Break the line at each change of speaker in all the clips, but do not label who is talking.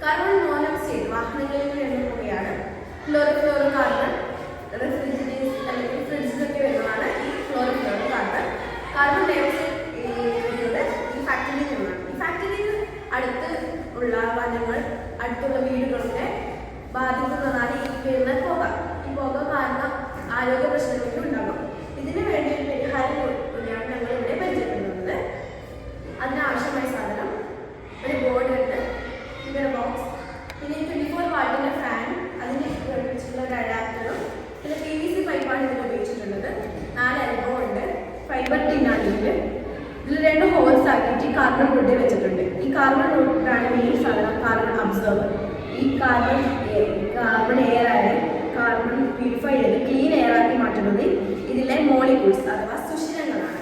Carbon monoxide വാഹനങ്ങളിൽ നിന്ന് കൂടിയാണ്. ക്ലോറോഫ്ലോറോ കാർബൺ റെഫ്രിജറേറ്റേഴ്സ് അല്ലെങ്കിൽ ഫ്രിഡ്ജിലൊക്കെ വരുന്നതാണ് ഈ chlorofluorocarbon. Carbon dioxide ഈ ഫാക്ടറിയിൽ നിന്നാണ്. ഈ ഫാക്ടറിയിൽ അടുത്ത് ഉള്ള വനങ്ങൾ, അടുത്തുള്ള വീടുകളൊക്കെ ബാധിക്കുന്നതാണ് ഈ വരുന്ന പുക. ഈ പുക കാരണം ആരോഗ്യ പ്രശ്നങ്ങളൊക്കെ ഉണ്ടാകും. ഇതിനു വേണ്ടി ഒരു പരിഹാരം കൂടിയാണ് ഞങ്ങൾ ഇവിടെ പരിചയപ്പെടുന്നത്. അതിനാവശ്യമായ സാധനം ഒരു ബോർഡ് ഉണ്ട്, ഫിംഗർ ബോക്സ്, പിന്നെ 24 വാട്ടിന്റെ ഫാൻ, അതിന് വെച്ചിട്ടുള്ള ഒരു അഡാപ്റ്ററും, പിന്നെ PVC പൈപ്പാണ് ഇതിൽ ഉപയോഗിച്ചിട്ടുള്ളത്. 4 എൽബോ ഉണ്ട്, ഫൈബർ ടിന്നാണ് ഇതിൽ 2 ഹോൾസ് ആക്കിയിട്ട് കാർബൺ വുഡ് വെച്ചിട്ടുണ്ട്. ഈ കാർബൺ വുഡാണ് മെയിൻ സാധനം, കാർബൺ അബ്സോർബർ. ഈ കാർബൺ എയർ ആയ കാർബൺ പ്യൂരിഫൈ ചെയ്ത് ക്ലീൻ എയർ ആക്കി മാറ്റുന്നത് ഇതിലെ മോളിക്യൂൾസ് അഥവാ സുഷിരങ്ങളാണ്.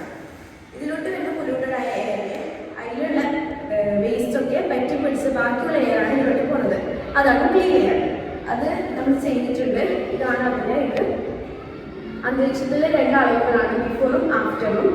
ഇതിലോട്ട് വരുന്ന പൊല്യൂട്ടഡ് ആയ എയറിനെ അതിലുള്ള വേസ്റ്റ് ഒക്കെ പറ്റി പിടിച്ച് ബാക്കിയുള്ള എയറാണ് ഇതിലോട്ട് പോകുന്നത്. അതാണ് ക്ലീൻ എയർ. അത് നമ്മൾ ചെയ്തിട്ടുണ്ട്. ഇതാണ് അതിൻ്റെ ഇത്. അന്തരീക്ഷത്തിലെ 2 അളവുകളാണ്, ബിഫോറും ആഫ്റ്ററും.